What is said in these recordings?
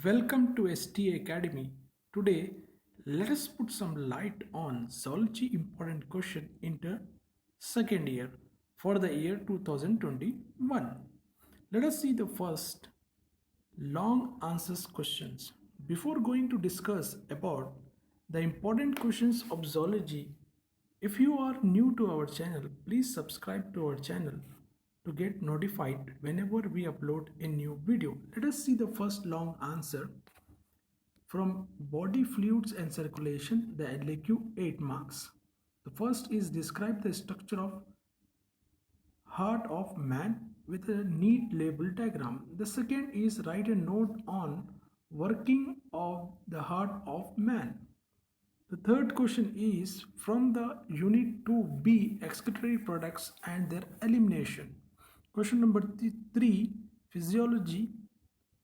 Welcome to STA Academy. Today, let us put some light on zoology important question in the second year for the year 2021. Let us see the first long answers questions. Before going to discuss about the important questions of zoology, if you are new to our channel, please subscribe to our channel to get notified whenever we upload a new video. Let us see the first long answer from body fluids and circulation, the LAQ 8 marks. The first is describe the structure of heart of man with a neat label diagram. The second is write a note on working of the heart of man. The third question is from the unit 2B excretory products and their elimination. Question number 3 physiology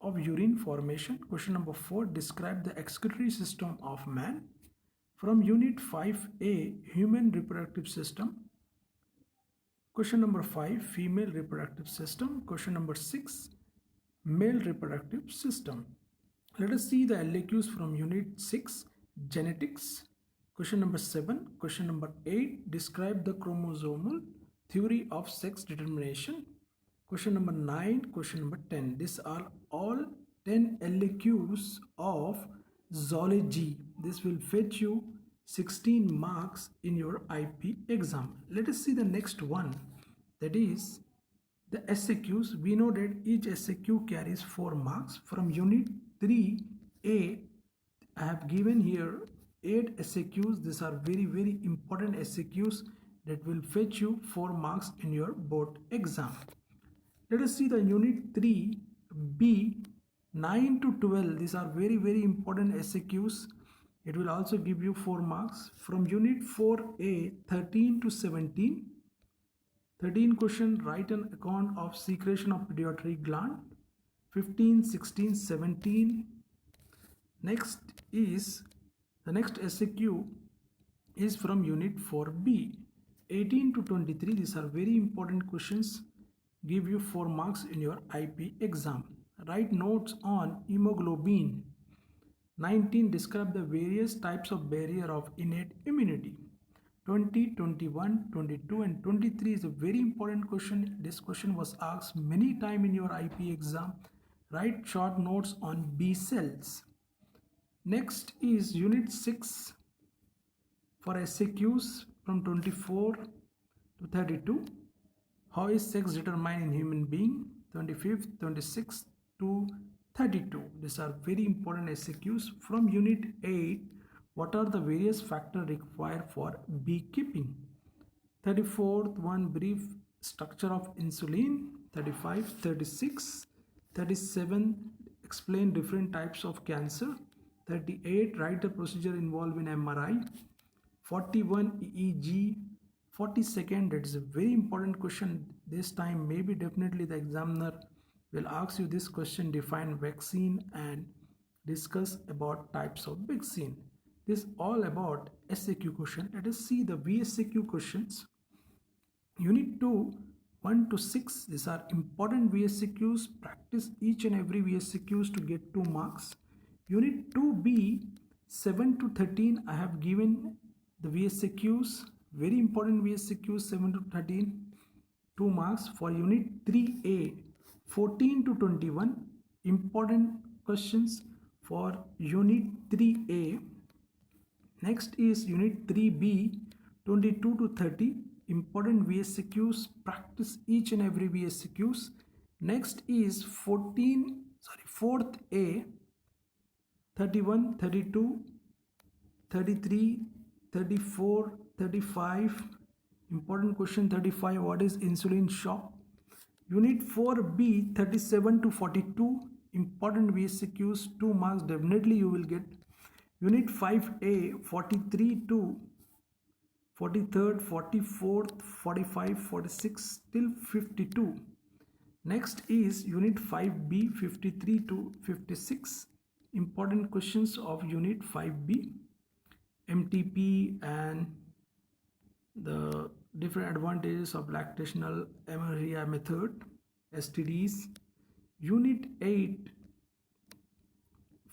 of urine formation. Question number 4 describe the excretory system of man. From unit 5A human reproductive system. Question number 5 female reproductive system. Question number 6 male reproductive system. Let us see the LAQs from unit 6 genetics. Question number 7. Question number 8 describe the chromosomal theory of sex determination. Question number 9, question number 10. These are all 10 LAQs of zoology. This will fetch you 16 marks in your IP exam. Let us see the next one, that is the SAQs. We know that each SAQ carries 4 marks. From unit 3A, I have given here 8 SAQs. These are very important SAQs that will fetch you 4 marks in your board exam. Let us see the unit 3B 9 to 12. These are very important SAQs. It will also give you 4 marks. From unit 4A 13 to 17. 13 question, write an account of secretion of pituitary gland. 15, 16, 17. Next is the next SAQ is from unit 4B 18 to 23. These are very important questions, give you 4 marks in your IP exam. Write notes on hemoglobin. 19 describe the various types of barrier of innate immunity. 20, 21, 22 and 23 is a very important question. This question was asked many times in your IP exam. Write short notes on B cells. Next is unit 6 for SAQs from 24 to 32. How is sex determined in human being? 25th, 26th to 32. These are very important SAQs. From unit 8, what are the various factors required for beekeeping? 34th one, brief structure of insulin. 35, 36, 37, explain different types of cancer. 38, write the procedure involved in MRI. 41, EEG. 42nd, that is a very important question. This time maybe definitely the examiner will ask you this question, define vaccine and discuss about types of vaccine. This all about SAQ question. Let us see the VSAQ questions. Unit 2 1 to 6, these are important VSAQs. Practice each and every VSAQs to get 2 marks. Unit 2B 7 to 13, I have given the VSAQs, very important VSAQs 7 to 13, 2 marks. For unit 3A 14 to 21, important questions for unit 3A. Next is unit 3B 22 to 30, important VSAQs. Practice each and every VSAQs. Next is 4th A 31, 32, 33, 34, 35. Important question 35, what is insulin shock? Unit 4B 37 to 42, important VSAQs, 2 marks definitely you will get. Unit 5A 43 to 43rd, 44th, 45, 46 till 52. Next is unit 5B 53 to 56, important questions of unit 5B. MTP and the different advantages of lactational amenorrhea method, STDs. Unit 8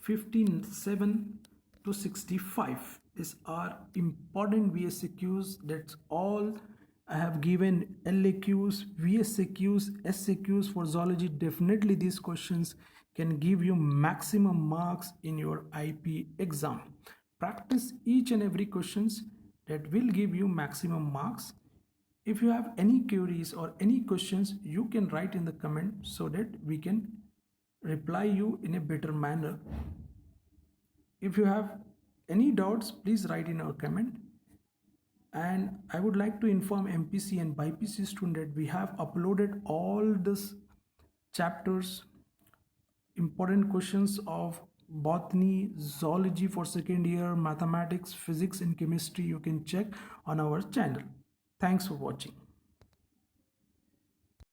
57 to 65 is our important VSQs. That's all. I have given LAQs, VSQs, SAQs for zoology. Definitely these questions can give you maximum marks in your IP exam. Practice each and every questions that will give you maximum marks. If you have any queries or any questions, you can write in the comment so that we can reply you in a better manner. If you have any doubts, please write in our comment. And I would like to inform MPC and BIPC student that we have uploaded all these chapters, important questions of botany, zoology for second year, mathematics, physics and chemistry. You can check on our channel. Thanks for watching.